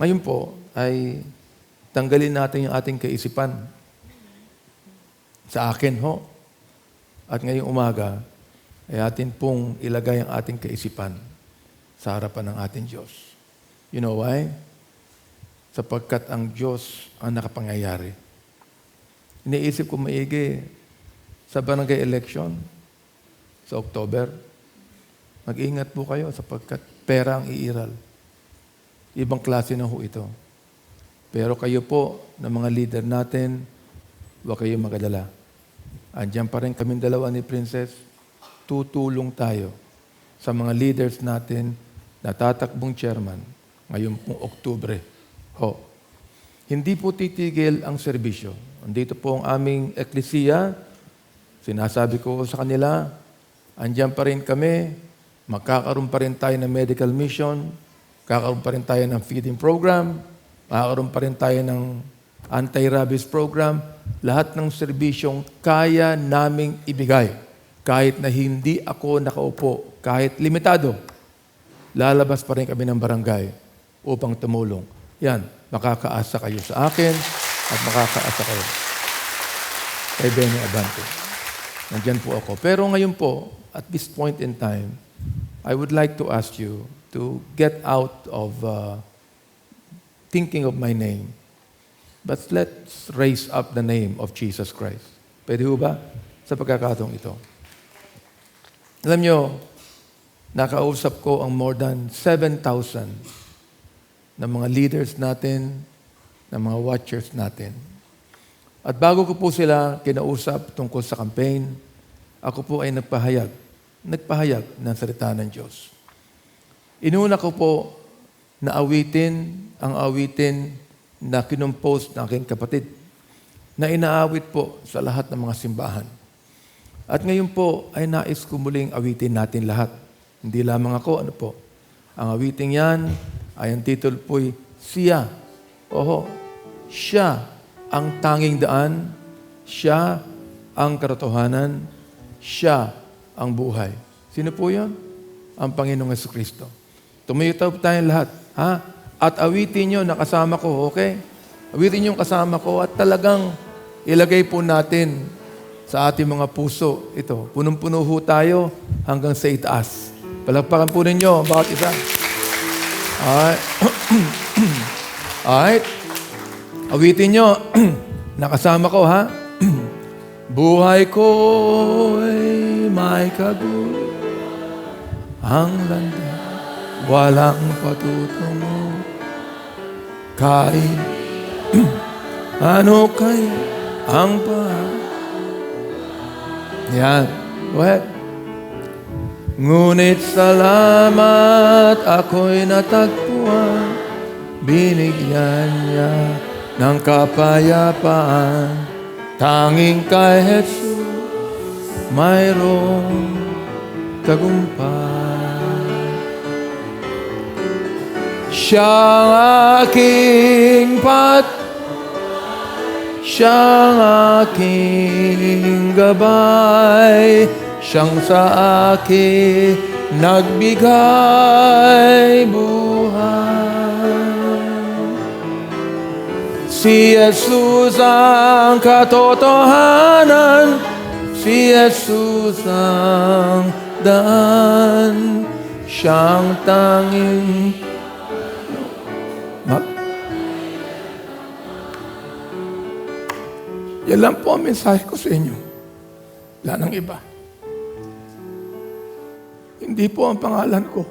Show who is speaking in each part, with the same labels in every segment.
Speaker 1: Ngayon po ay tanggalin natin yung ating kaisipan. Sa akin ho. At ngayong umaga ay atin pong ilagay ang ating kaisipan sa harapan ng ating Diyos. You know why? Sapagkat ang Diyos ang nakapangyayari. Iniisip ko maigi sa barangay election sa October. Mag-ingat po kayo sapagkat pera ang iiral. Ibang klase na ho ito. Pero kayo po, na mga leader natin, huwag kayong magadala. Andiyan pa rin kaming dalawa ni Princess. Tutulong tayo sa mga leaders natin na tatakbong chairman ngayong pong Oktubre. Ho. Hindi po titigil ang serbisyo. Andito po ang aming eklesiya. Sinasabi ko sa kanila, andiyan pa rin kami. Magkakaroon pa rin tayo ng medical mission. Kakaroon pa rin tayo ng feeding program. Makakaroon pa rin tayo ng anti-rabies program. Lahat ng serbisyong kaya naming ibigay. Kahit na hindi ako nakaupo, kahit limitado, lalabas pa rin kami ng barangay upang tumulong. Yan, makakaasa kayo sa akin at makakaasa kayo kay Benny Abante. Nandiyan po ako. Pero ngayon po, at this point in time, I would like to ask you to get out of thinking of my name. But let's raise up the name of Jesus Christ. Pwede ho ba sa pagkakataong ito? Alam nyo, nakausap ko ang more than 7,000 na mga leaders natin, na mga watchers natin. At bago ko po sila kinausap tungkol sa campaign, ako po ay nagpahayag ng salita ng Diyos. Inuna ko po na awitin ang awitin na kinumpose ng aking kapatid na inaawit po sa lahat ng mga simbahan. At ngayon po ay nais ko muling awitin natin lahat. Hindi lamang ako, ano po. Ang awiting yan ay ang title po'y Siya. Oho, Siya ang tanging daan, Siya ang katotohanan, Siya ang buhay. Sino po yan? Ang Panginoong Jesucristo. Tumayo tayong lahat. Ha? At awitin nyo, nakasama ko, okay? Awitin nyo kasama ko at talagang ilagay po natin sa ating mga puso. Ito, punong-puno ho tayo hanggang sa itaas. Palagpakan po ninyo, bawat isa. Alright. Alright. Awitin nyo, nakasama ko, ha? Buhay ko ay may kagulo, ang landa, walang patutungo. Kahit ano kay ang yan. Go ahead. Ngunit salamat ako'y natagpuan, binigyan niya ng kapayapaan. Tanging kay Jesus mayroong tagumpay. Siyang aking siyang aking gabay, siyang sa akin nagbigay buhay. Si Jesus ang katotohanan, si Jesus ang daan, siyang tanging Yan lang po ang mensahe ko sa inyo. Wala nang iba. Hindi po ang pangalan ko.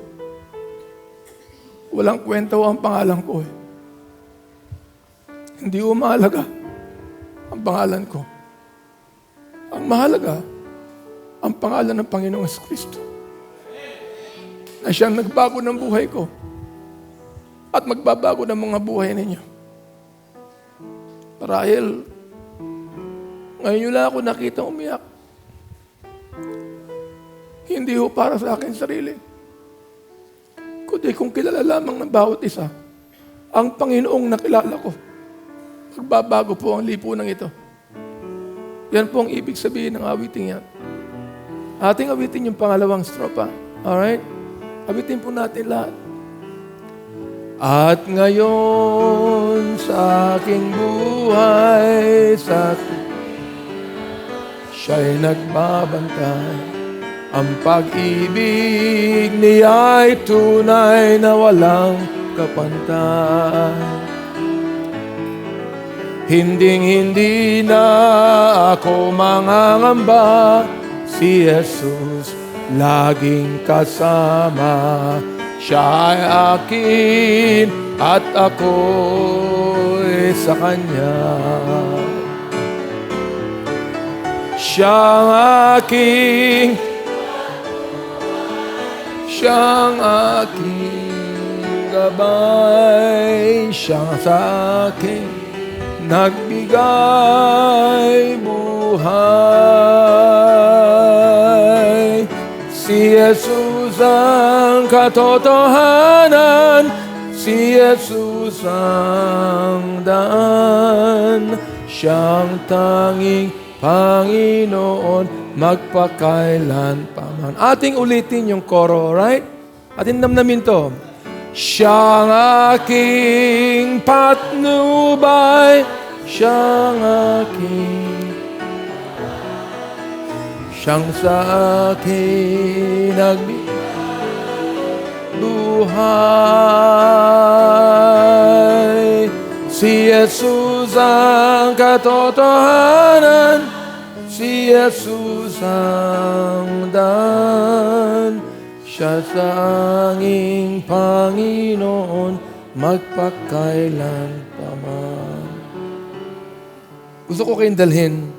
Speaker 1: Walang kwenta ang pangalan ko. Hindi po mahalaga ang pangalan ko. Ang mahalaga, ang pangalan ng Panginoong Jesucristo. Na siyang nagbago ng buhay ko. At magbabago ng mga buhay ninyo. Marahil, ngayon nyo lang ako nakita umiyak. Hindi ho para sa akin sarili. Kundi kung kilala lamang ng bawat isa, ang Panginoong nakilala ko, magbabago po ang lipunan ito. Yan po ang ibig sabihin ng awiting yan. Ating awitin yung pangalawang strofa. Alright? Awitin po natin lahat. At ngayon sa aking buhay, siya'y nagbabantay. Ang pag-ibig niya'y tunay na walang kapantay. Hinding-hindi na ako mangangamba, si Jesus laging kasama. Siya ay akin at ako'y sa Kanya. Siyang aking gabay, siyang sa akin nagbigay buhay. Si Jesus ang katotohanan, si Jesus ang daan, siyang tanging Panginoon magpakailan pa man. Ating ulitin yung koro, right? Ating namnamin to. Siyang aking patnubay, siyang sa akin buhay. Si Jesus ang katotohanan, si Jesus ang daan, siya sa aming Panginoon magpakailan pa man. Gusto ko kayong dalhin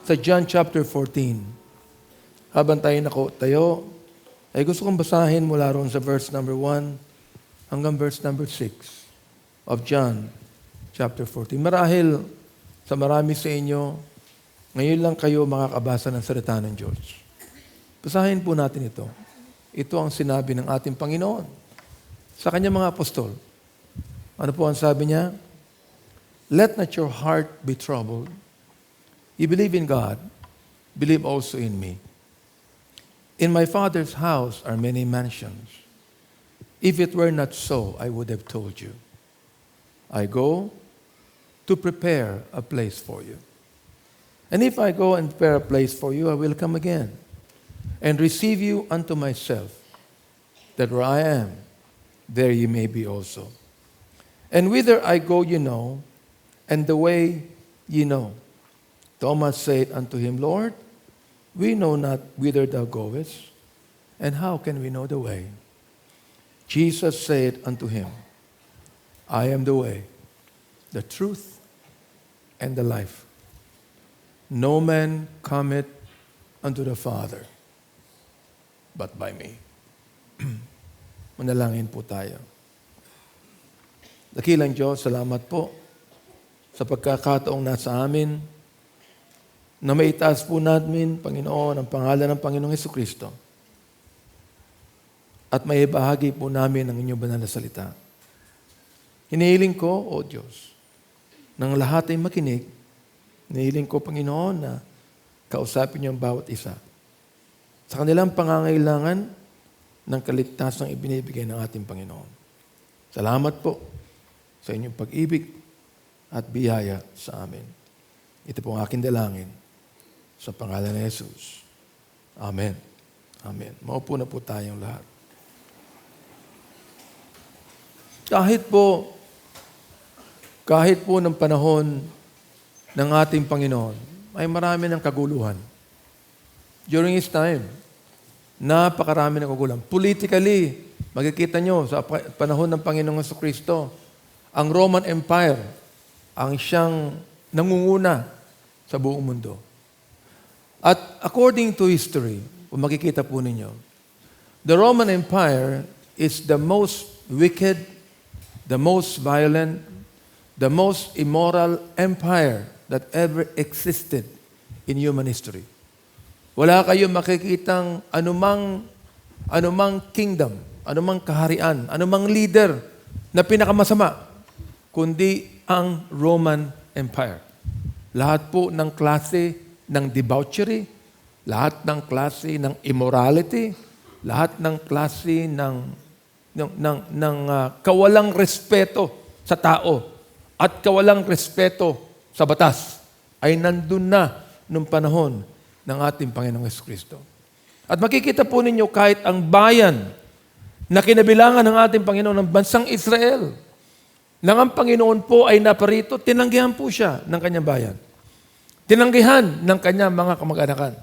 Speaker 1: sa John chapter 14. Habang tayo, ay gusto kong basahin mula roon sa verse number 1 hanggang verse number 6 of John chapter 14. Marahil sa marami sa inyo, ngayon lang kayo makakabasa ng salita ng Diyos. Basahin po natin ito. Ito ang sinabi ng ating Panginoon sa kanyang mga apostol. Ano po ang sabi niya? Let not your heart be troubled. You believe in God, believe also in me. In my Father's house are many mansions. If it were not so, I would have told you. I go to prepare a place for you. And if I go and prepare a place for you, I will come again and receive you unto myself, that where I am, there you may be also. And whither I go you know, and the way ye know. Thomas said unto him, Lord, we know not whither thou goest, and how can we know the way? Jesus said unto him, I am the way, the truth, and the life. No man cometh unto the Father but by me. Manalangin po tayo. Dakilang Diyos, salamat po sa pagkakataong nasa amin na maitaas po namin, Panginoon, ang pangalan ng Panginoong Jesucristo at may bahagi po namin ang inyong banal na salita. Hinihiling ko, O Diyos, ng lahat ay makinig. Hinihiling ko, Panginoon, na kausapin niyo ang bawat isa sa kanilang pangangailangan ng kaligtasang ibinibigay ng ating Panginoon. Salamat po sa inyong pag-ibig at biyaya sa amin. Ito po ang aking dalangin sa pangalan ni Jesus. Amen. Amen. Maupo na po tayong lahat. Kahit po ng panahon ng ating Panginoon, ay marami ng kaguluhan. During His time, napakarami ng kaguluhan. Politically, makikita nyo sa panahon ng Panginoong Jesucristo, ang Roman Empire, ang siyang nangunguna sa buong mundo. At according to history, kung makikita po ninyo, the Roman Empire is the most wicked, the most violent, the most immoral empire that ever existed in human history. Wala kayong makikitang anumang kingdom, anumang kaharian, anumang leader na pinakamasama, kundi ang Roman Empire. Lahat po ng klase ng debauchery, lahat ng klase ng immorality, lahat ng klase ng kawalang respeto sa tao at kawalang respeto sa batas ay nandun na nung panahon ng ating Panginoong Jesucristo. At makikita po ninyo kahit ang bayan na kinabilangan ng ating Panginoon ng bansang Israel, nang ang Panginoon po ay naparito, tinanggihan po siya ng kanyang bayan. Tinanggihan ng kanyang mga kamag-anakan.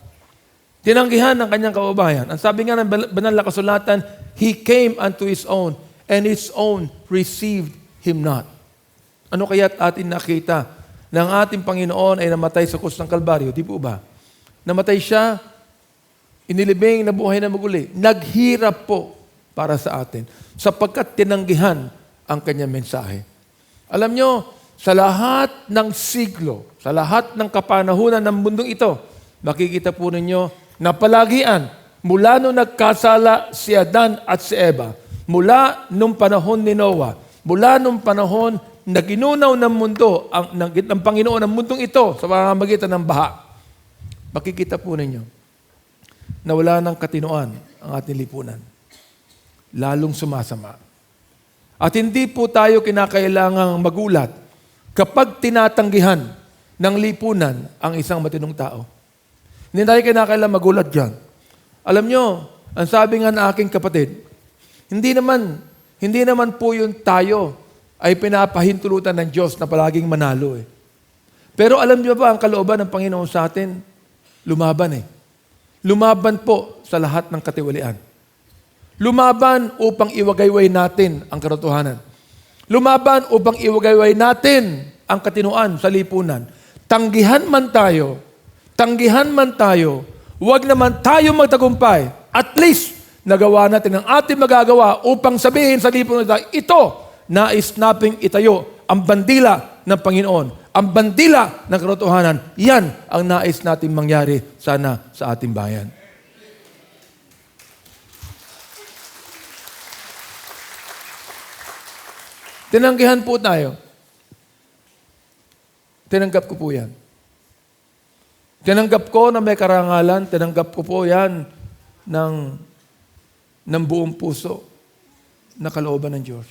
Speaker 1: Tinanggihan ng kanyang kababayan. Ang sabi nga ng banal na kasulatan, He came unto His own, and His own received Him not. Ano kaya't atin nakita na ang ating Panginoon ay namatay sa krus ng Kalbaryo? Di po ba? Namatay siya, inilibing, nabuhay na maguli. Naghirap po para sa atin sapagkat tinanggihan ang kanyang mensahe. Alam nyo, sa lahat ng siglo, sa lahat ng kapanahunan ng mundong ito, makikita po ninyo na palagian mula nung nagkasala si Adan at si Eva, mula nung panahon ni Noah, mula nung panahon na ginunaw ng mundo, ng Panginoon ng mundong ito sa pamamagitan ng baha, makikita po ninyo na wala ng katinoan ang ating lipunan. Lalong sumasama. At hindi po tayo kinakailangang magulat kapag tinatanggihan ng lipunan ang isang matinong tao. Hindi tayo kinakailangang magulat dyan. Alam nyo, ang sabi nga ng aking kapatid, hindi naman po yung tayo ay pinapahintulutan ng Diyos na palaging manalo eh. Pero alam nyo ba ang kalooban ng Panginoon sa atin? Lumaban eh. Lumaban po sa lahat ng katiwalian. Lumaban upang iwagayway natin ang katotohanan. Lumaban upang iwagayway natin ang katinuan sa lipunan. Tanggihan man tayo, huwag naman tayo magtagumpay. At least, nagawa natin ang ating magagawa upang sabihin sa lipunan natin, ito, nais nating itayo ang bandila ng Panginoon. Ang bandila ng katotohanan, yan ang nais nating mangyari sana sa ating bayan. Tinanggihan po tayo. Tinanggap ko po yan. Tinanggap ko na may karangalan, tinanggap ko po yan ng buong puso na kalooban ng Diyos.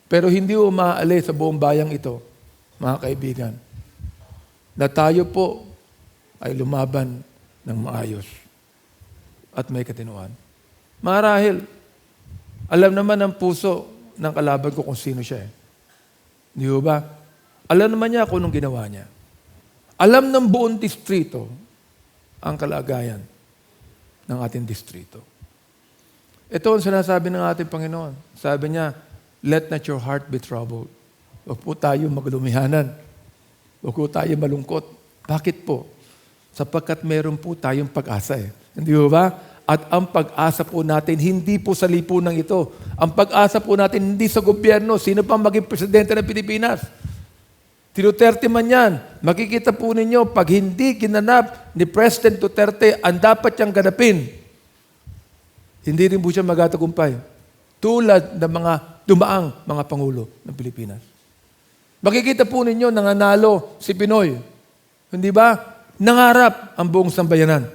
Speaker 1: Pero hindi po maaalis sa buong bayang ito, mga kaibigan, na tayo po ay lumaban ng maayos at may katinuan. Marahil, alam naman ng puso ng kalaban ko kung sino siya eh. Di ba? Alam naman niya kung anong ginawa niya. Alam ng buong distrito ang kalagayan ng ating distrito. Ito ang sinasabi ng ating Panginoon. Sabi niya, let not your heart be troubled. Huwag po tayo maglumihanan. Huwag po tayo malungkot. Bakit po? Sapagkat meron po tayong pag-asa eh. Hindi ba? At ang pag-asa po natin, hindi po sa lipunan ito. Ang pag-asa po natin, hindi sa gobyerno. Sino pang maging presidente ng Pilipinas? Duterte man yan. Makikita po ninyo, pag hindi ginanap ni President Duterte ang dapat niyang ganapin, hindi rin po siya magatagumpay. Tulad ng mga dumaang mga Pangulo ng Pilipinas. Makikita po ninyo, nanganalo si Pinoy. Hindi ba? Nangarap ang buong sambayanan.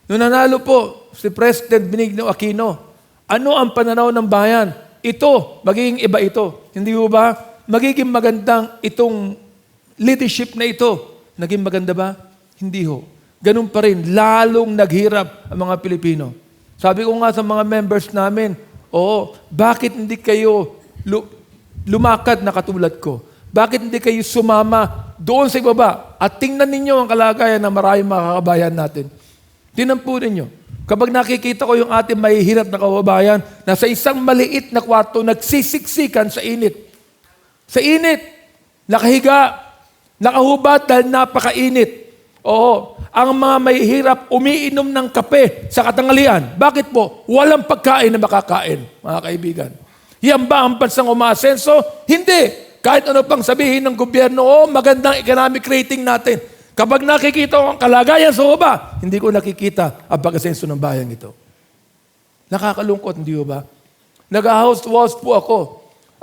Speaker 1: Nung nanalo po si President Benigno Aquino, ano ang pananaw ng bayan? Ito, magiging iba ito. Hindi ba? Magiging magandang itong leadership na ito. Naging maganda ba? Hindi ho. Ganun pa rin, lalong naghirap ang mga Pilipino. Sabi ko nga sa mga members namin, bakit hindi kayo lumakad na katulad ko? Bakit hindi kayo sumama doon sa ibaba? At tingnan ninyo ang kalagayan ng maraming mga kababayan natin. Tingnan po ninyo. Kapag nakikita ko yung ating mahihirap na kababayan na sa isang maliit na kwarto nagsisiksikan sa init. Sa init, nakahiga, nakahubad dahil napakainit. Ang mga mahihirap umiinom ng kape sa katanghalian. Bakit po? Walang pagkain na makakain, mga kaibigan. Yan ba ang bansang umaasenso? Hindi. Kahit ano pang sabihin ng gobyerno, magandang economic rating natin. Kapag nakikita ko ang kalagayan sa baba, hindi ko nakikita ang pag-asenso ng bayan ito. Nakakalungkot, hindi ba? Nag-house walls po ako.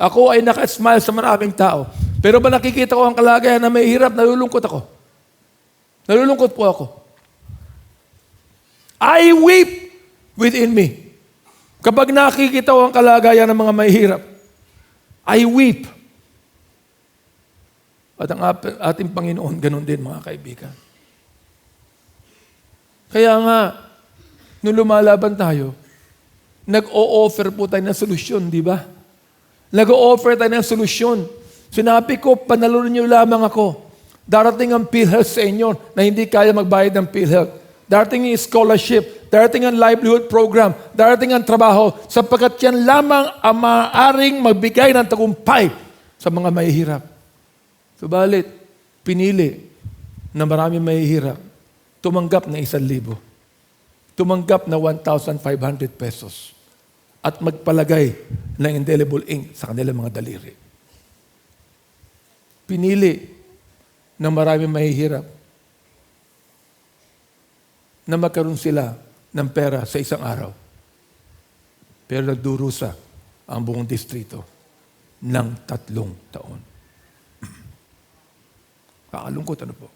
Speaker 1: Ako ay naka-smile sa maraming tao. Pero ba nakikita ko ang kalagayan na may hirap, nalulungkot ako. Nalulungkot po ako. I weep within me. Kapag nakikita ko ang kalagayan ng mga mahihirap, I weep. At ang ating Panginoon, ganun din mga kaibigan. Kaya nga, nung lumalaban tayo, nag-o-offer po tayo ng solusyon, di ba? Nag-o-offer tayo ng solusyon. Sinabi ko, panalunan niyo lamang ako. Darating ang PhilHealth sa inyo na hindi kaya magbayad ng PhilHealth. Darating ang scholarship. Darating ang livelihood program. Darating ang trabaho. Sapagkat yan lamang ang maaaring magbigay ng tagumpay sa mga mahihirap. Subalit, pinili na marami mahihirap. Tumanggap na 1,000. Tumanggap na 1,500 pesos. At magpalagay ng indelible ink sa kanilang mga daliri. Pinili na marami mahihirap na magkaroon sila ng pera sa isang araw. Pero nagdurusa ang buong distrito ng 3 taon. Kakalungkot, ano po?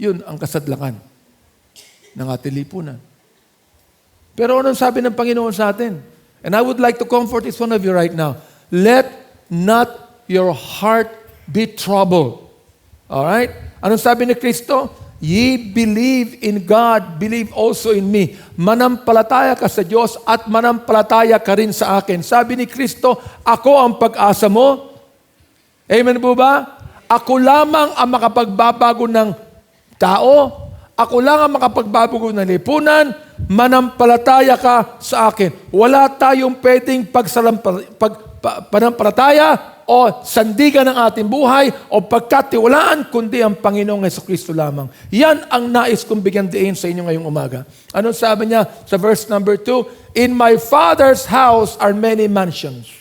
Speaker 1: Yun ang kasadlangan ng ating lipunan. Pero anong sabi ng Panginoon sa atin? And I would like to comfort each one of you right now. Let not your heart be troubled. Alright? Anong sabi ni Kristo? Ye believe in God, believe also in me. Manampalataya ka sa Diyos at manampalataya ka rin sa akin. Sabi ni Kristo, ako ang pag-asa mo. Amen po ba? Ako lamang ang makapagbabago ng tao. Ako lang ang makapagbabago ng lipunan. Manampalataya ka sa akin. Wala tayong pwedeng panampalataya o sandigan ng ating buhay o pagkatiwalaan kundi ang Panginoong Jesucristo lamang. Yan ang nais kong bigyan diin sa inyo ngayong umaga. Anong sabi niya sa verse number 2? In my Father's house are many mansions.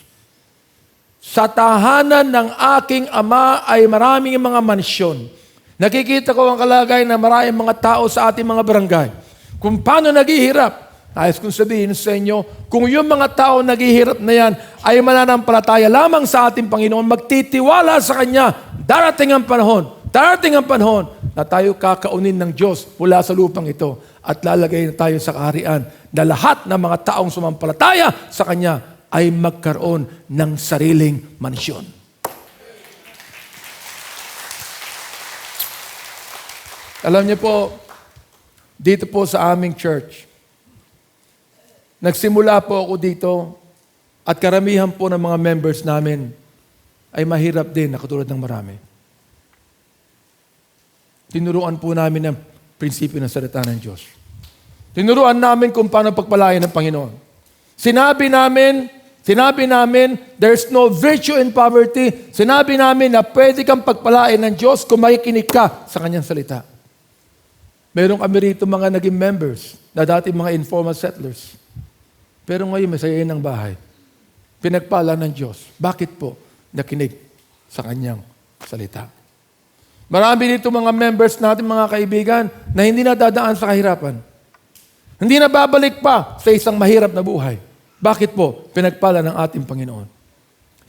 Speaker 1: Sa tahanan ng aking Ama ay maraming mga mansyon. Nakikita ko ang kalagayan ng maraming mga tao sa ating mga barangay. Kung paano naghihirap. Ayos kong sabihin sa inyo, kung yung mga tao naghihirap na yan ay mananampalataya lamang sa ating Panginoon, magtitiwala sa Kanya, darating ang panahon na tayo kakaunin ng Diyos mula sa lupang ito at lalagay na tayo sa kaharian na lahat ng mga taong sumampalataya sa Kanya ay magkaroon ng sariling mansyon. Alam niyo po, dito po sa aming church, nagsimula po ako dito at karamihan po ng mga members namin ay mahirap din na katulad ng marami. Tinuruan po namin ang prinsipyo ng salita ng Diyos. Tinuruan namin kung paano pagpalain ng Panginoon. Sinabi namin, there's no virtue in poverty. Sinabi namin na pwede kang pagpalain ng Diyos kung makikinig ka sa Kanyang salita. Meron kami rito mga naging members na dati mga informal settlers. Pero ngayon masaya ng bahay. Pinagpala ng Diyos. Bakit po? Nakinig sa Kanyang salita. Marami dito mga members natin, mga kaibigan, na hindi na dadaan sa kahirapan. Hindi na babalik pa sa isang mahirap na buhay. Bakit po? Pinagpala ng ating Panginoon.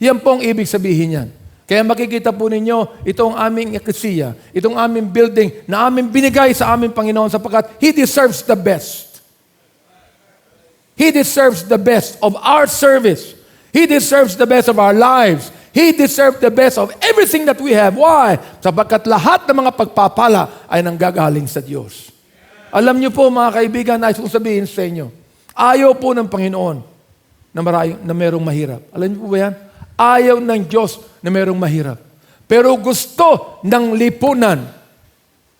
Speaker 1: Yan po ang ibig sabihin yan. Kaya makikita po ninyo, itong aming eklesiya, itong aming building na aming binigay sa aming Panginoon sapagkat He deserves the best. He deserves the best of our service. He deserves the best of our lives. He deserves the best of everything that we have. Why? Sapagkat lahat ng mga pagpapala ay nanggagaling sa Diyos. Alam niyo po mga kaibigan, nais kong sabihin sa inyo, ayaw po ng Panginoon na merong mahirap. Alam niyo po ba yan? Ayaw ng Diyos na merong mahirap. Pero gusto ng lipunan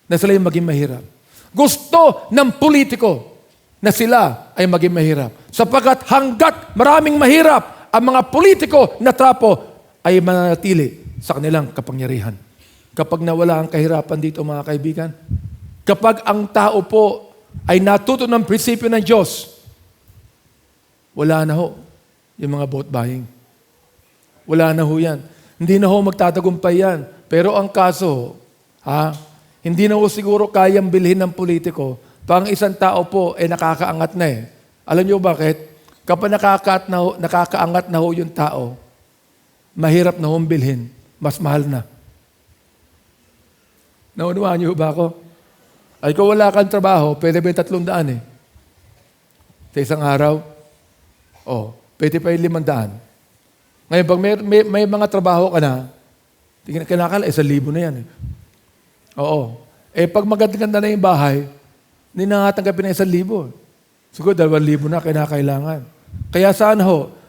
Speaker 1: na sila yung maging mahirap. Gusto ng politiko na sila ay maging mahirap. Sapagkat hanggat maraming mahirap, ang mga politiko na trapo ay mananatili sa kanilang kapangyarihan. Kapag nawala ang kahirapan dito mga kaibigan, kapag ang tao po ay natuto ng prinsipyo ng Diyos, wala na ho yung mga vote buying. Wala na ho yan. Hindi na ho magtatagumpay yan. Pero ang kaso, hindi na ho siguro kayang bilhin ng politiko pang isang tao po ay nakakaangat na eh. Alam niyo bakit? Kapag nakakaangat na ho yung tao, mahirap na hong bilhin, mas mahal na. Naunawaan niyo ba ako? Ay kung wala kang trabaho, pwede ba yung 300 eh? Sa isang araw, pwede pa yung 500. Ngayon, pag may mga trabaho ka na, kinakala, 1,000 na yan. Oo. Pag maganda na yung bahay, hindi nangatanggapin na 1,000. Siguro 2,000 na kinakailangan. Kaya saan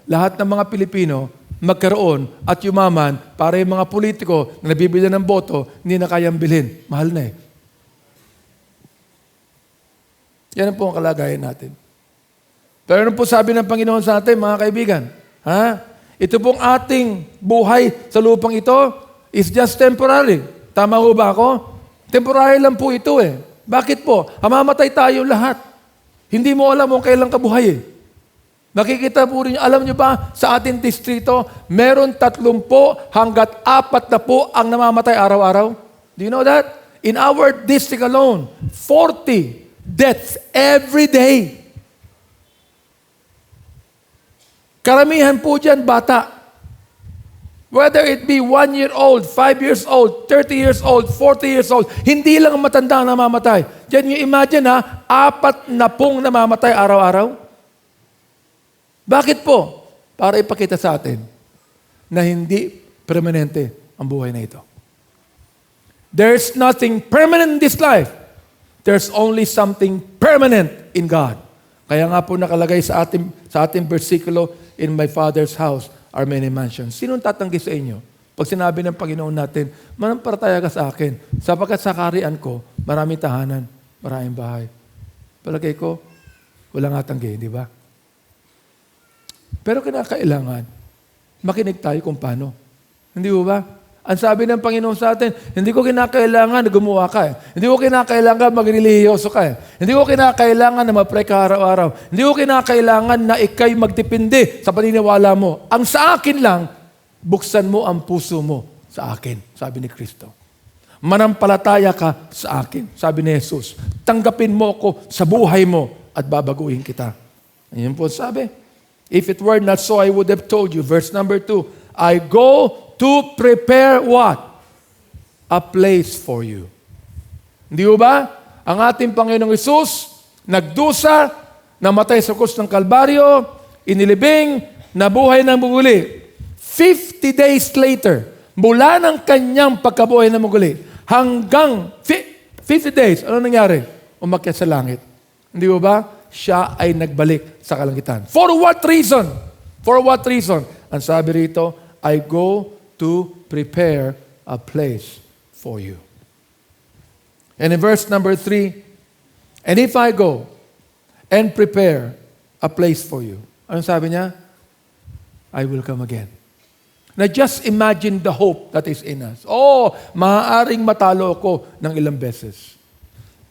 Speaker 1: lahat ng mga Pilipino magkaroon at yumaman para yung mga politiko na nabibili ng boto, hindi na kayang bilhin. Mahal na Yan po ang kalagayan natin. Pero ano po sabi ng Panginoon sa atin, mga kaibigan? Ito pong ating buhay sa lupang ito is just temporary. Tama ho ba ako? Temporary lang po ito Bakit po? Mamamatay tayo lahat. Hindi mo alam kung kailan ka buhay Makikita po rin, alam nyo ba, sa ating distrito, meron 30 hanggat 40 ang namamatay araw-araw? Do you know that? In our district alone, 40 deaths every day. Karamihan po dyan, bata. Whether it be 1 year old, 5 years old, 30 years old, 40 years old, hindi lang ang matanda ang namamatay. Diyan yung imagine 40 namamatay araw-araw. Bakit po? Para ipakita sa atin na hindi permanente ang buhay na ito. There's nothing permanent in this life. There's only something permanent in God. Kaya nga po nakalagay sa ating versikulo, in my Father's house are many mansions. Sinong tatanggi sa inyo? Pag sinabi ng Panginoon natin, manampalataya ka sa akin, sapagkat sa kaharian ko, maraming tahanan, maraming bahay. Palagay ko, wala nga tanggi, di ba? Pero kinakailangan, makinig tayo kung paano. Hindi ba? Ang sabi ng Panginoon sa atin, hindi ko kinakailangan na gumawa ka Hindi ko kinakailangan magrelihiyoso ka Hindi ko kinakailangan na ma-pray ka araw-araw. Hindi ko kinakailangan na ikay magdepende sa paniniwala mo. Ang sa akin lang, buksan mo ang puso mo sa akin, sabi ni Kristo. Manampalataya ka sa akin, sabi ni Jesus. Tanggapin mo ko sa buhay mo at babaguhin kita. Ayun po sabi. If it were not so, I would have told you. Verse number 2, I go to prepare what? A place for you. Hindi ba? Ang ating Panginoong Hesus, nagdusa, namatay sa krus ng Kalbaryo, inilibing, nabuhay ng muli. 50 days later, mula ng kanyang pagkabuhay ng muli, hanggang 50 days, ano nangyari? Umakyat sa langit. Hindi ba? Siya ay nagbalik sa kalangitan. For what reason? For what reason? Ang sabi rito, I go to prepare a place for you. And in verse number 3, and if I go and prepare a place for you, anong sabi niya? I will come again. Now just imagine the hope that is in us. Maaaring matalo ako ng ilang beses.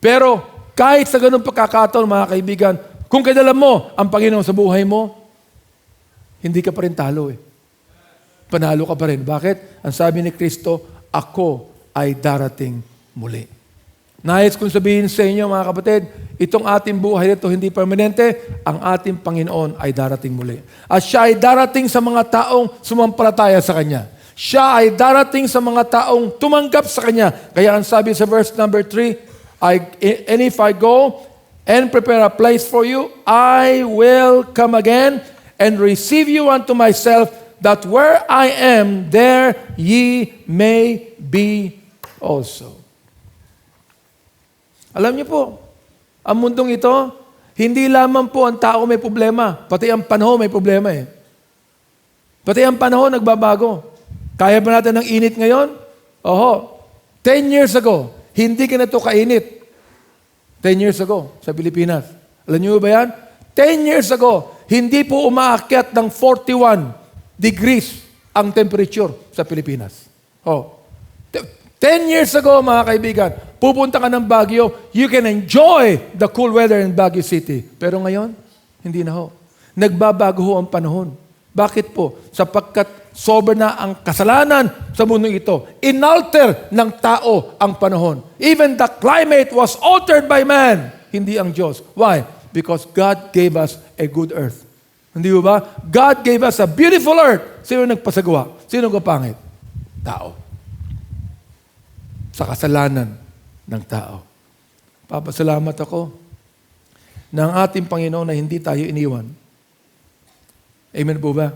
Speaker 1: Pero kahit sa ganung pagkakataon, mga kaibigan, kung kailan mo ang Panginoon sa buhay mo, hindi ka pa rin talo Panalo ka pa rin. Bakit? Ang sabi ni Kristo, ako ay darating muli. Nais kong sabihin sa inyo, mga kapatid, itong ating buhay ito hindi permanente, ang ating Panginoon ay darating muli. At siya ay darating sa mga taong sumampalataya sa Kanya. Siya ay darating sa mga taong tumanggap sa Kanya. Kaya ang sabi sa verse number 3, and if I go and prepare a place for you, I will come again and receive you unto myself, that where I am, there ye may be also. Alam niyo po, ang mundong ito, hindi lamang po ang tao may problema, pati ang panahon may problema Pati ang panahon nagbabago. Kaya ba natin ng init ngayon? 10 years ago, hindi ganito kainit. 10 years ago sa Pilipinas. Alam niyo ba yan? 10 years ago, hindi po umaakyat ng 41 degrees ang temperature sa Pilipinas. 10 years ago, mga kaibigan, pupunta ka ng Baguio, you can enjoy the cool weather in Baguio City. Pero ngayon, hindi na Nagbabago ang panahon. Bakit po? Sapagkat sobra na ang kasalanan sa mundo ito. Inalter ng tao ang panahon. Even the climate was altered by man, hindi ang Diyos. Why? Because God gave us a good earth. Hindi ba? God gave us a beautiful earth. Sino nagpasagawa? Sino nagpapangit? Tao. Sa kasalanan ng tao. Papasalamat ako ng ating Panginoon na hindi tayo iniwan. Amen po ba?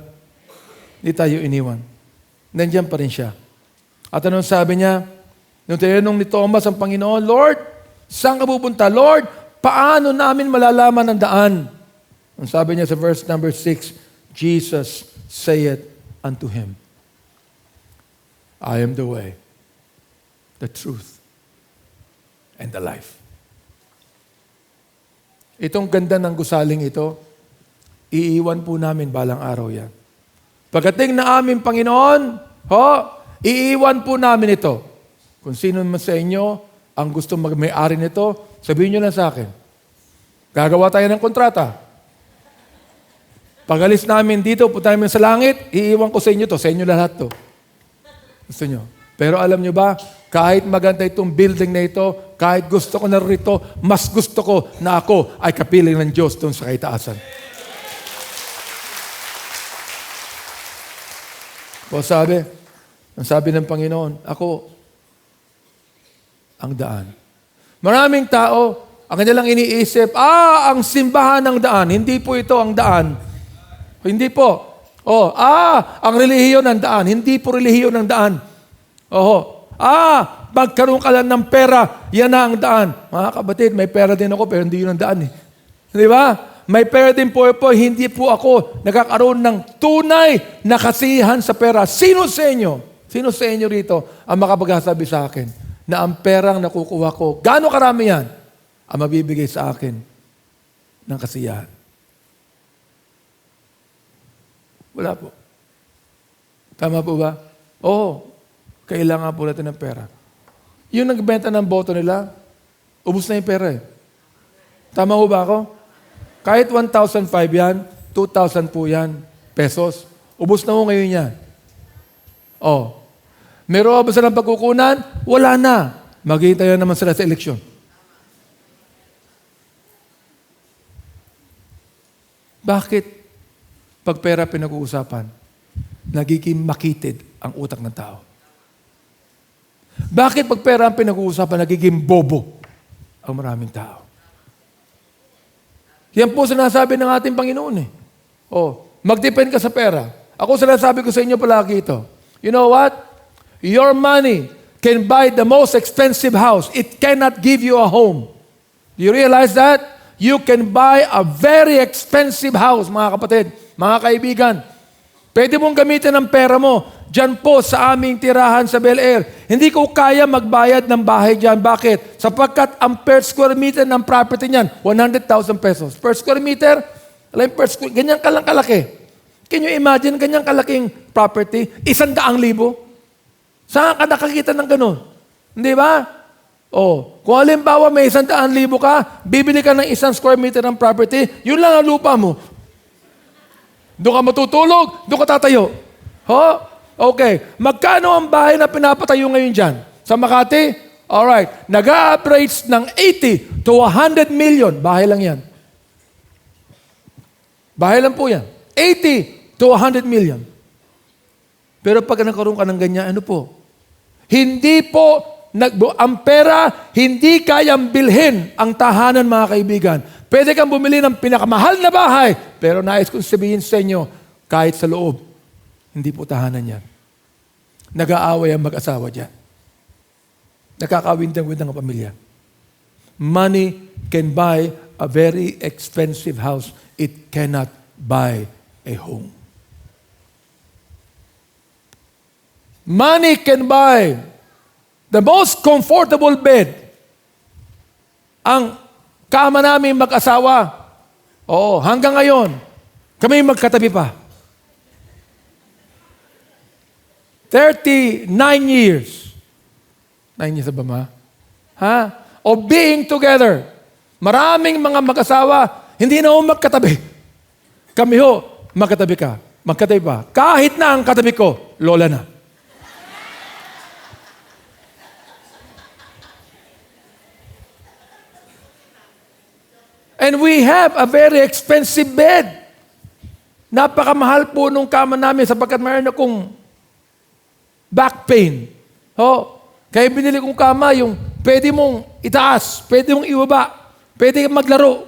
Speaker 1: Hindi tayo iniwan. Nandiyan pa rin siya. At anong sabi niya? Nung tinanong ni Thomas ang Panginoon, Lord, saan ka pupunta? Lord, paano namin malalaman ang daan? Ang sabi niya sa verse number 6, Jesus saith unto him, I am the way, the truth, and the life. Itong ganda ng gusaling ito, iiwan po namin balang araw yan. Pagdating na aming Panginoon, iiwan po namin ito. Kung sino man sa inyo ang gusto mag-may-ari nito, sabihin nyo lang sa akin. Gagawa tayo ng kontrata. Pag alis namin dito, punta namin sa langit, iiwan ko sa inyo to. Sa inyo lahat to. Gusto nyo? Pero alam nyo ba, kahit maganda itong building na ito, kahit gusto ko na rito, mas gusto ko na ako ay kapiling ng Diyos doon sa kaitaasan. O ang sabi ng Panginoon, ako ang daan. Maraming tao, ang kanilang iniisip, ang simbahan ng daan. Hindi po ito ang daan. Hindi po. Ang relihiyon ng daan. Hindi po relihiyon ng daan. Magkaroon ka lang ng pera, yan na ang daan. Mga kapatid, may pera din ako, pero hindi yun ang daan. Di ba? May pera din po, hindi po ako nagkakaroon ng tunay na kasiyahan sa pera. Sino sa inyo rito ang makapagsasabi sa akin na ang perang nakukuha ko, gaano karami yan, ang mabibigay sa akin ng kasiyahan? Wala po. Tama po ba? Oo. Kailangan po natin ng pera. Yung nagbenta ng boto nila, ubos na yung pera eh. Tama po ba ako? Kahit 1,500 yan, 2,000 po yan, pesos. Ubos na po ngayon yan. Meron ba silang pagkukunan? Wala na. Maghihintay naman sila sa eleksyon. Bakit? Pag pera pinag-uusapan, nagiging makitid ang utak ng tao. Bakit pag pera ang pinag-uusapan, nagiging bobo ang maraming tao? Yan po sinasabi ng ating Panginoon eh. Mag-depend ka sa pera. Ako sinasabi ko sa inyo palagi ito. You know what? Your money can buy the most expensive house. It cannot give you a home. Do you realize that? You can buy a very expensive house, mga kapatid, mga kaibigan. Pwede mong gamitin ang pera mo dyan po sa aming tirahan sa Bel Air. Hindi ko kaya magbayad ng bahay dyan. Bakit? Sapagkat ang per square meter ng property niyan, 100,000 pesos. Per square meter, ganyan kalang kalaki. Can you imagine ganyan kalaking property? 100,000. Saan ka nakakita ng ganun? Hindi ba? Kung halimbawa may 100,000 ka, bibili ka ng 1 square meter ng property, yun lang ang lupa mo. Doon ka matutulog, doon ka tatayo. Okay. Magkano ang bahay na pinapatayo ngayon dyan? Sa Makati? Alright. Nag-a-average ng 80 to 100 million. Bahay lang yan. Bahay lang po yan. 80 to 100 million. Pero pag nagkaroon ka ng ganyan, hindi po, ang pera, hindi kayang bilhin ang tahanan, mga kaibigan. Pwede kang bumili ng pinakamahal na bahay, pero nais kong sabihin sa inyo, kahit sa loob, hindi po tahanan yan. Nag-aaway ang mag-asawa dyan. Nakakawindang-windang ang pamilya. Money can buy a very expensive house. It cannot buy a home. Money can buy the most comfortable bed. Ang kama namin mag-asawa, hanggang ngayon, kami magkatabi pa. 39 years. 9 years ba ma? Of being together. Maraming mga mag-asawa, hindi na magkatabi. Kami magkatabi ka. Magkatabi pa. Kahit na ang katabi ko, lola na. And we have a very expensive bed. Napakamahal po nung kama namin sapagkat mayroon akong back pain. Kaya binili kong kama yung pwede mong itaas, pwede mong ibaba, pwede kang maglaro.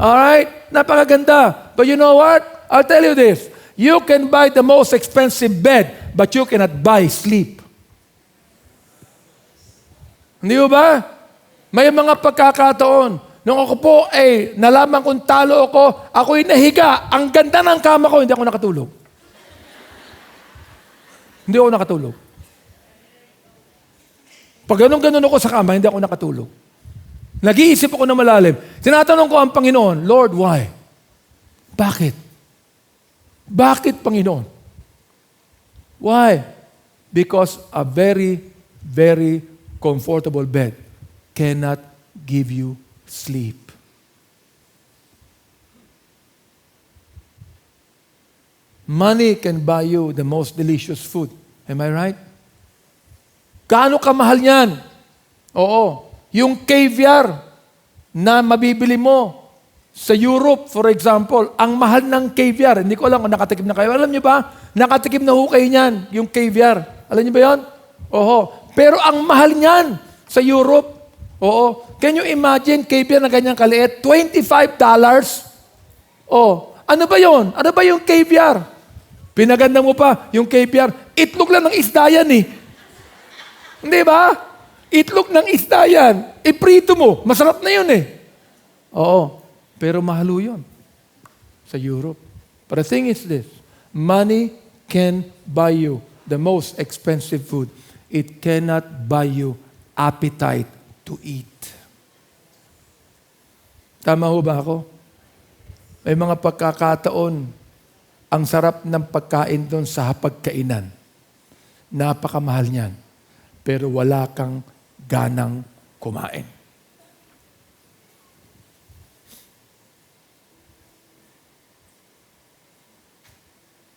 Speaker 1: Alright? Napakaganda. But you know what? I'll tell you this. You can buy the most expensive bed, but you cannot buy sleep. Hindi ba? May mga pagkakataon. Nung ako po, nalaman kong talo ako'y nahiga. Ang ganda ng kama ko, hindi ako nakatulog. Hindi ako nakatulog. Pag ganun ako sa kama, hindi ako nakatulog. Nag-iisip ako na malalim. Tinatanong ko ang Panginoon, Lord, why? Bakit? Bakit, Panginoon? Why? Because a very, very comfortable bed cannot give you sleep. Money can buy you the most delicious food. Am I right? Gaano kamahal yan? Oo. Yung caviar na mabibili mo sa Europe, for example, ang mahal ng caviar. Hindi ko alam kung nakatikim na kayo. Alam niyo ba? Nakatikim na ho kayo niyan, yung caviar. Alam niyo ba yon? Oo. Pero ang mahal niyan sa Europe, oo. Can you imagine caviar na ganyang kaliit? $25. Oh, ano ba yon? Ano ba yung caviar? Pinaganda mo pa yung caviar. Itlog lang ng isda yan eh. Hindi ba? Itlog ng isda yan. Iprito mo. Masarap na yun eh. Oo. Pero mahalo yun sa Europe. But the thing is this. Money can buy you the most expensive food. It cannot buy you appetite to eat. Tama ho ba ako? May mga pagkakataon, ang sarap ng pagkain doon sa hapagkainan. Napakamahal niyan. Pero wala kang ganang kumain.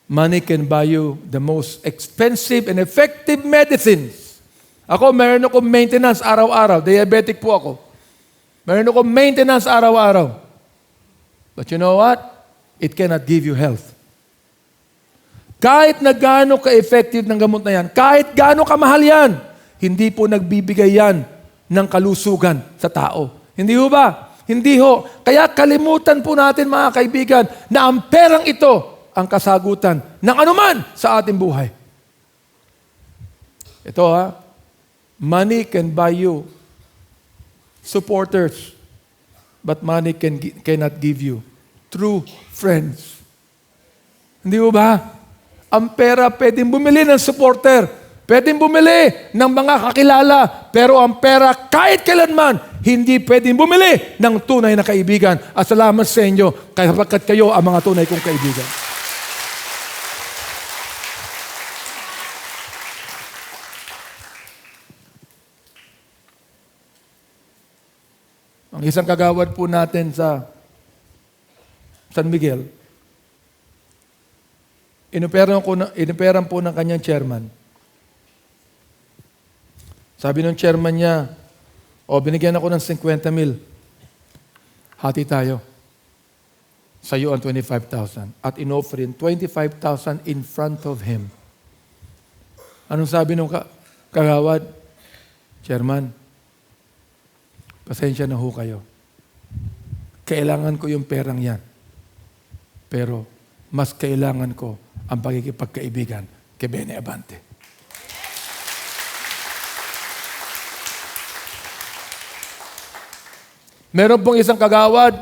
Speaker 1: Money can buy you the most expensive and effective medicines. Ako, meron akong maintenance araw-araw. Diabetic po ako. Meron akong maintenance araw-araw. But you know what? It cannot give you health. Kahit na gaano ka-effective ng gamot na yan, kahit gaano kamahal yan, hindi po nagbibigay yan ng kalusugan sa tao. Hindi ho ba? Hindi ho. Kaya kalimutan po natin mga kaibigan na ang perang ito ang kasagutan ng anuman sa ating buhay. Ito money can buy you supporters, but money cannot give you true friends. Hindi mo ba? Ang pera pwedeng bumili ng supporter, pwedeng bumili ng mga kakilala, pero ang pera kahit kailanman, hindi pwedeng bumili ng tunay na kaibigan. At salamat sa inyo, kapagkat kayo ang mga tunay kong kaibigan. Ang isang kagawad po natin sa San Miguel, inuperan po ng kanyang chairman. Sabi ng chairman niya, binigyan ako ng 50,000. Hati tayo. Sa iyo ang 25,000. At inofferin 25,000 in front of him. Anong sabi ng kagawad? Chairman, pasensya na ho kayo. Kailangan ko yung perang yan. Pero mas kailangan ko ang pagkikipagkaibigan kay Benny Abante. Meron pong isang kagawad,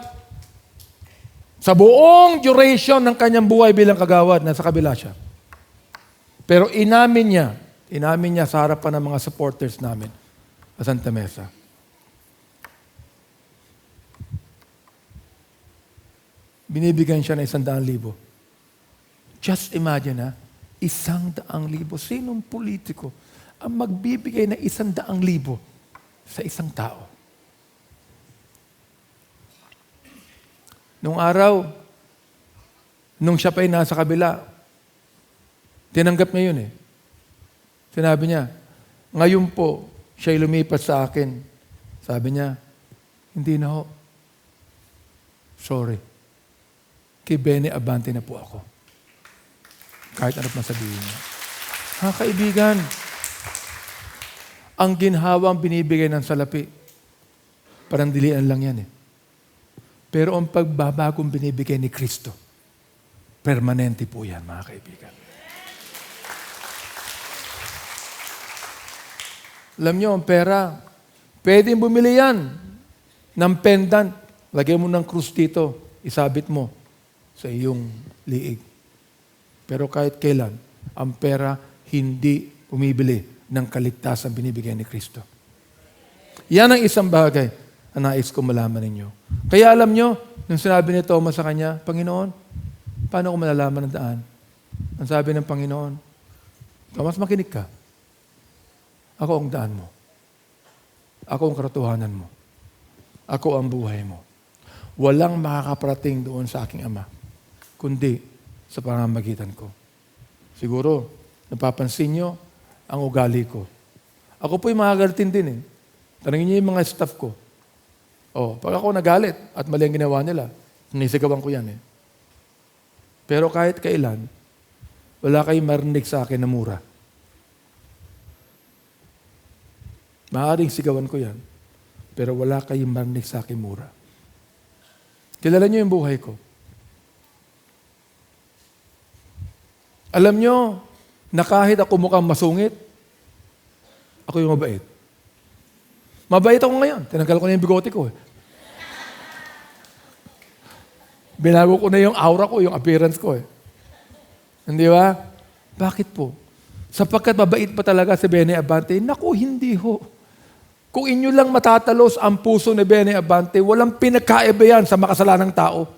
Speaker 1: sa buong duration ng kanyang buhay bilang kagawad, nasa kabila siya. Pero inamin niya sa harapan ng mga supporters namin sa Santa Mesa. Binibigyan siya ng 100,000. Just imagine, 100,000. Sinong politiko ang magbibigay ng 100,000 sa isang tao? Nung araw, nung siya pa'y nasa kabila, tinanggap niya yun . Sinabi niya, ngayon po, siya'y lumipat sa akin. Sabi niya, hindi na ho. Sorry. Kay Benny Abante na po ako. Kahit ano pa sabihin niya. Mga kaibigan, ang ginhawang binibigay ng salapi, parang dilian lang yan . Pero ang pagbabagong binibigay ni Kristo, permanente po yan, mga kaibigan. Alam nyo, ang pera, pwedeng bumili yan ng pendant. Lagay mo ng krus dito, isabit mo sa iyong liig. Pero kahit kailan, ang pera hindi bumibili ng kaligtasan binibigay ni Kristo. Yan ang isang bagay na nais ko malaman ninyo. Kaya alam nyo, nung sinabi ni Thomas sa kanya, Panginoon, paano ko malalaman ang daan? Ang sabi ng Panginoon, Thomas, makinig ka. Ako ang daan mo. Ako ang katotohanan mo. Ako ang buhay mo. Walang makakaparating doon sa aking Ama, kundi sa pamamagitan ko. Siguro, napapansin nyo ang ugali ko. Ako po'y makagalitin din eh. Tanungin niyo yung mga staff ko. Pag ako nagalit at mali ang ginawa nila, sinisigawan ko yan eh. Pero kahit kailan, wala kayong marinig sa akin na mura. Maaaring sigawan ko yan, pero wala kayong marinig sa akin mura. Kilala niyo yung buhay ko. Alam niyo na kahit ako mukhang masungit, ako yung mabait. Mabait ako ngayon. Tinanggal ko na yung bigote ko eh. Binago ko na yung aura ko, yung appearance ko eh. Hindi ba? Bakit po? Sapagkat mabait pa talaga si Benny Abante? Naku, hindi ho. Kung inyo lang matatalos ang puso ni Benny Abante, walang pinagkaiba yan sa makasalanang tao.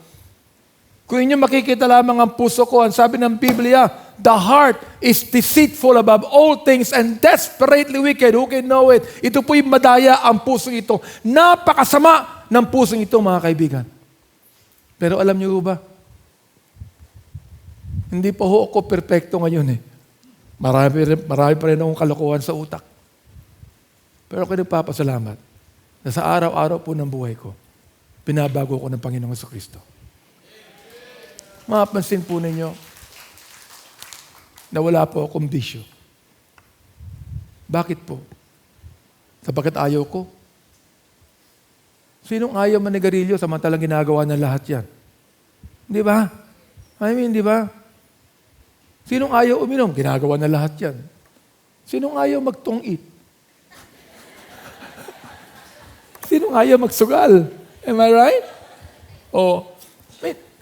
Speaker 1: Kung inyo makikita lamang ang puso ko, ang sabi ng Biblia, the heart is deceitful above all things and desperately wicked. Who can know it? Ito po'y madaya ang pusong ito. Napakasama ng pusong ito, mga kaibigan. Pero alam niyo ba? Hindi pa ho ako perfecto ngayon eh. Marami pa rin akong kalokohan sa utak. Pero ako nagpapasalamat na sa araw-araw po ng buhay ko, binabago ko ng Panginoong Jesucristo. Mapapansin po ninyo na wala po akong bisyo. Bakit po? Sapagkat ayaw ko. Sinong ayaw manigarilyo samantalang ginagawa ng lahat yan? Di ba? Di ba? Sinong ayaw uminom? Ginagawa ng lahat yan. Sinong ayaw magtungit? Sinong ayaw magsugal? Am I right?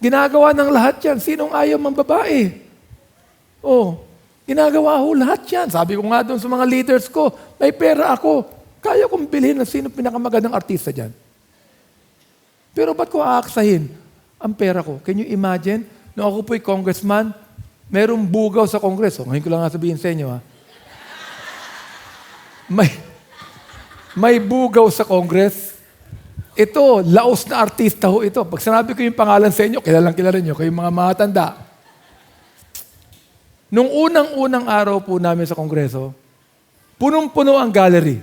Speaker 1: Ginagawa ng lahat yan. Sinong ayaw mambabae? Ginagawa ho lahat yan. Sabi ko nga doon sa mga leaders ko, may pera ako. Kaya kong bilhin na sino pinakamagandang artista dyan. Pero ba't ko aaksahin ang pera ko? Can you imagine? Nung ako po'y congressman, merong bugaw sa kongreso. Ngayon ko lang nga sabihin sa inyo, ha? May bugaw sa Congress. Ito, laos na artista ho ito. Pag sinabi ko yung pangalan sa inyo, kilala nyo, kayong mga matanda. Nung unang-unang araw po namin sa Kongreso, punong-puno ang gallery.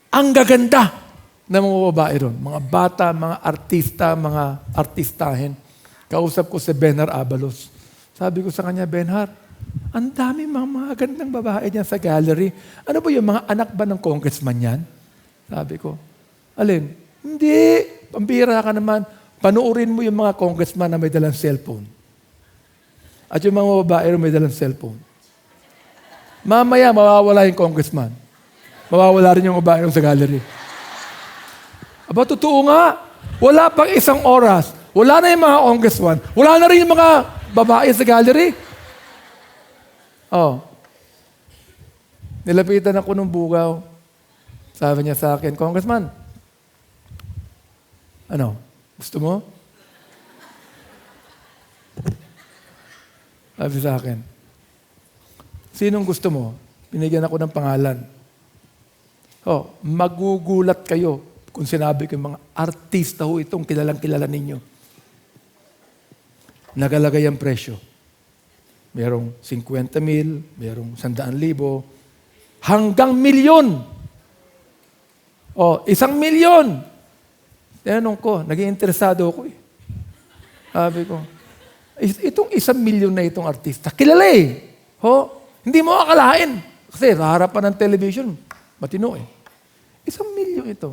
Speaker 1: Ang gaganda ng mga babae ron. Mga bata, mga artista, mga artistahin. Kausap ko si Benhar Abalos. Sabi ko sa kanya, Benhar, ang dami mga gandang babae dyan sa gallery. Ano ba yung mga anak ba ng congressman yan? Sabi ko, alin? Hindi. Pambira ka naman. Panuorin mo yung mga congressman na may dalang cellphone. At yung mga babae may dalang cellphone. Mamaya, mawawala yung congressman. Mawawala rin yung babae sa gallery. Aba, totoo nga. Wala pang isang oras. Wala na yung mga congressman. Wala na rin yung mga babae sa gallery. Nilapitan ako ng bugaw. Sabi niya sa akin, Congressman, gusto mo? Sabi sa akin, sinong gusto mo? Binigyan ako ng pangalan. Magugulat kayo kung sinabi ko yung mga artista ho itong kilalang-kilala ninyo. Nagalagay ang presyo. Merong 50,000, merong 100,000, hanggang 1,000,000. 1,000,000. Tinanong ko, naging interesado ako eh. Sabi ko, itong 1,000,000 na itong artista, kilala eh. Hindi mo akalain. Kasi sa harapan ng television, matino eh. 1,000,000 ito.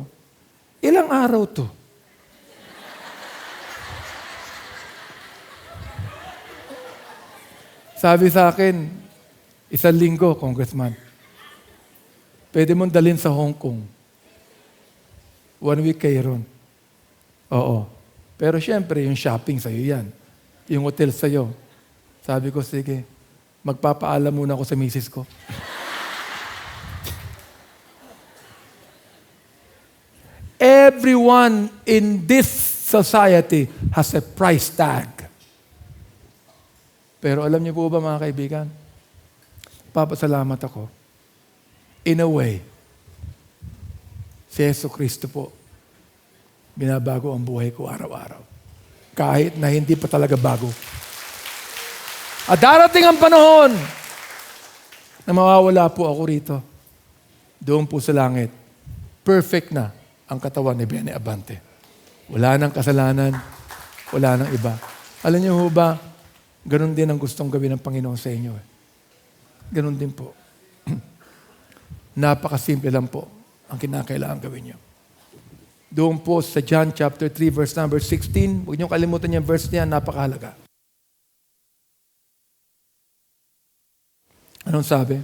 Speaker 1: Ilang araw to? Sabi sa akin, isang linggo, Congressman, pwede mong dalhin sa Hong Kong. 1 week kayo ron. Oo. Pero syempre, yung shopping sa'yo yan. Yung hotel sa'yo. Sabi ko, sige, magpapaalam muna ako sa misis ko. Everyone in this society has a price tag. Pero alam niyo po ba mga kaibigan, papasalamat ako. In a way, si Yesu Cristo po, binabago ang buhay ko araw-araw. Kahit na hindi pa talaga bago. At darating ang panahon na mawawala po ako rito. Doon po sa langit. Perfect na ang katawan ni Benny Abante. Wala nang kasalanan, wala nang iba. Alam niyo ho ba, ganun din ang gustong gawin ng Panginoon sa inyo. Ganun din po. Napakasimple lang po ang kinakailangan gawin niyo. Doon po sa John chapter 3 verse number 16, huwag niyo kalimutan yung verse niya, napakahalaga. Anong sabi?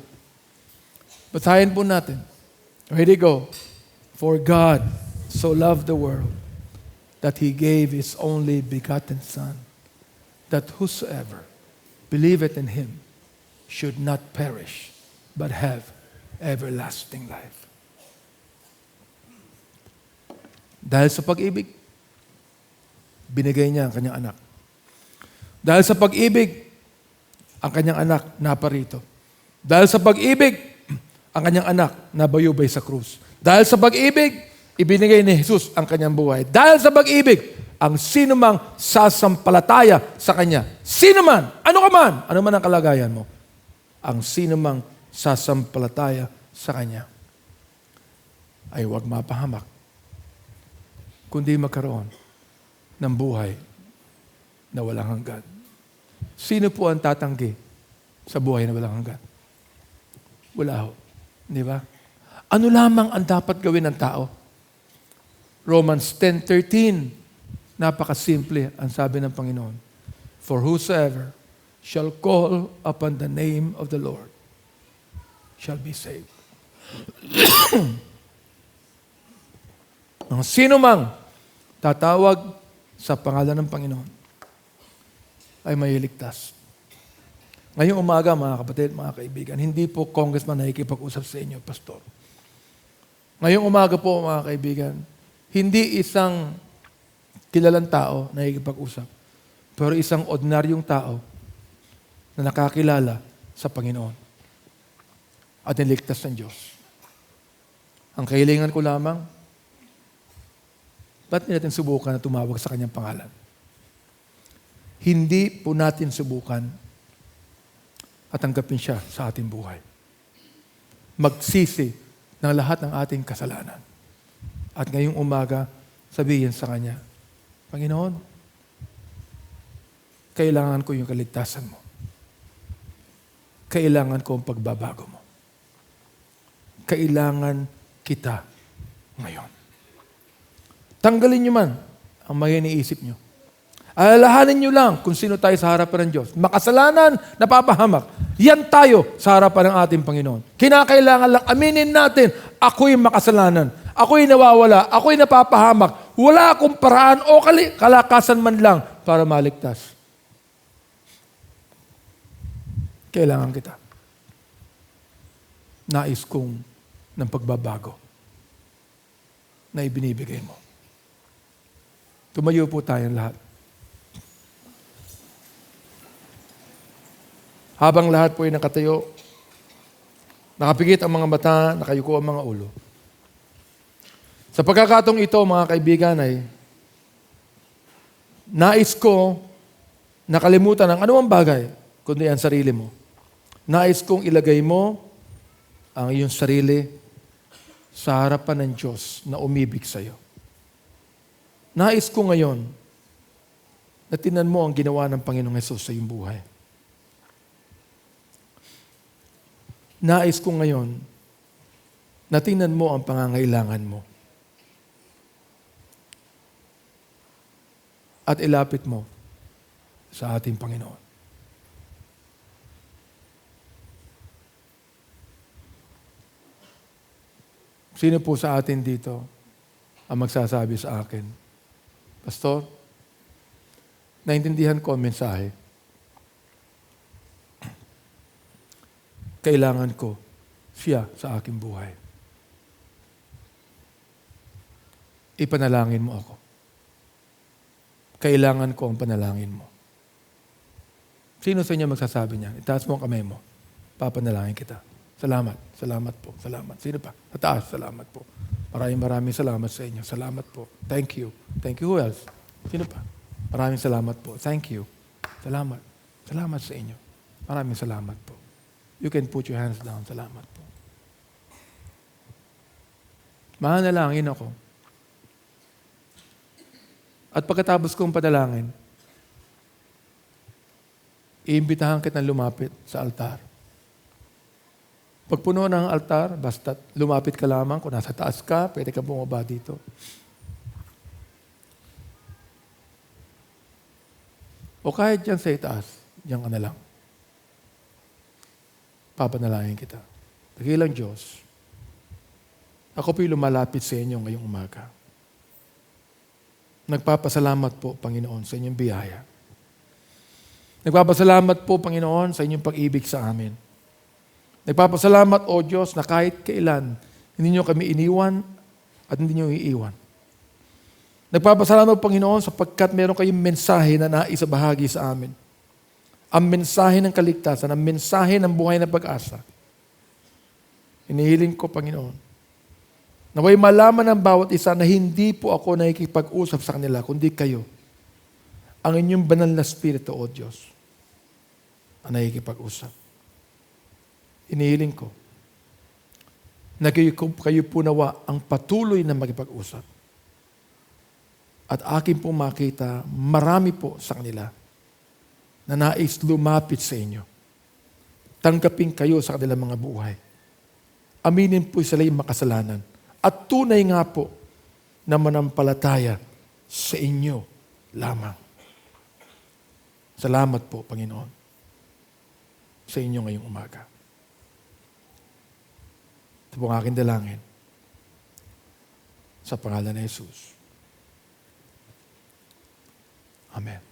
Speaker 1: Basahin po natin. Ready, go. For God so loved the world that He gave His only begotten Son, that whosoever believeth in Him should not perish, but have everlasting life. Dahil sa pag-ibig, binigay niya ang kanyang anak. Dahil sa pag-ibig, ang kanyang anak naparito. Dahil sa pag-ibig, ang kanyang anak nabayubay sa krus. Dahil sa pag-ibig, ibinigay ni Jesus ang kanyang buhay. Dahil sa pag-ibig, ang sinumang sasampalataya sa Kanya. Sino man, ano man ang kalagayan mo, ang sinumang sasampalataya sa Kanya ay huwag mapahamak, kundi magkaroon ng buhay na walang hanggan. Sino po ang tatanggi sa buhay na walang hanggan? Wala ho. Di ba? Ano lamang ang dapat gawin ng tao? Romans 10:13. Napakasimple ang sabi ng Panginoon. For whosoever shall call upon the name of the Lord shall be saved. Ang sino mang tatawag sa pangalan ng Panginoon ay mailigtas. Ngayong umaga, mga kapatid, mga kaibigan, hindi po congressman nakikipag-usap sa inyo, pastor. Ngayong umaga po, mga kaibigan, hindi isang kilalang tao na nakikipag-usap, pero isang ordinaryong tao na nakakilala sa Panginoon at niligtas ng Diyos. Ang kahilingan ko lamang, ba't natin subukan na tumawag sa Kanyang pangalan? Hindi po natin subukan at tanggapin siya sa ating buhay. Magsisi ng lahat ng ating kasalanan. At ngayong umaga, sabihin sa Kanya, Panginoon, kailangan ko yung kaligtasan mo. Kailangan ko ang pagbabago mo. Kailangan kita ngayon. Tanggalin niyo man ang mga iniisip niyo. Alalahanin niyo lang kung sino tayo sa harapan ng Diyos. Makasalanan, napapahamak. Yan tayo sa harapan ng ating Panginoon. Kinakailangan lang aminin natin, ako'y makasalanan. Ako'y nawawala. Ako'y napapahamak. Wala akong paraan o kalakasan man lang para maligtas. Kailangan kita. Nais kong ng pagbabago na ibinibigay mo. Tumayo po tayong lahat. Habang lahat po ay nakatayo, nakapikit ang mga mata, nakayuko ang mga ulo. Sa pagkakataong ito, mga kaibigan, ay nais ko nakalimutan ang anumang bagay, kundi ang sarili mo. Nais kong ilagay mo ang iyong sarili sa harapan ng Diyos na umibig sa iyo. Nais ko ngayon na tingnan mo ang ginawa ng Panginoong Hesus sa iyong buhay. Nais ko ngayon na tingnan mo ang pangangailangan mo. At ilapit mo sa ating Panginoon. Sino po sa atin dito ang magsasabi sa akin, Pastor, naintindihan ko ang mensahe. Kailangan ko siya sa aking buhay. Ipanalangin mo ako. Kailangan ko ang panalangin mo. Sino sa inyo magsasabi niyan? Itaas mo ang kamay mo. Papanalangin kita. Salamat. Salamat po. Salamat. Sino pa? Taas. Salamat po. Maraming salamat sa inyo. Salamat po. Thank you. Thank you. Who else? Sino pa? Maraming salamat po. Thank you. Salamat. Salamat sa inyo. Maraming salamat po. You can put your hands down. Salamat po. Manalangin ako. At pagkatapos kong padalangin, iimbitahan kitang lumapit sa altar. Pag puno ng altar, basta lumapit ka lamang. Kung nasa taas ka, pwede ka bumaba dito. O kahit dyan sa itaas, dyan ka na lang. Papanalangin kita. Dakilang Diyos, ako po'y lumalapit sa inyo ngayong umaga. Nagpapasalamat po, Panginoon, sa inyong biyaya. Nagpapasalamat po, Panginoon, sa inyong pag-ibig sa amin. Nagpapasalamat, O Diyos, na kahit kailan, hindi niyo kami iniwan at hindi niyo iiwan. Nagpapasalamat, Panginoon, sapagkat meron kayong mensahe na naisabahagi sa amin. Ang mensahe ng kaligtasan, ang mensahe ng buhay na pag-asa. Inihiling ko, Panginoon, naway malaman ng bawat isa na hindi po ako nakikipag-usap sa kanila, kundi kayo. Ang inyong banal na Espiritu, O Diyos, ang nakikipag-usap. Inihiling ko na kayo po nawa ang patuloy na makipag-usap. At akin po makita, marami po sa kanila na nais lumapit sa inyo. Tanggapin kayo sa kanilang mga buhay. Aminin po sila yung makasalanan. At tunay nga po na manampalataya sa inyo lamang. Salamat po, Panginoon, sa inyo ngayong umaga. Ito po ang aking dalangin. Sa pangalan ni Jesus. Amen.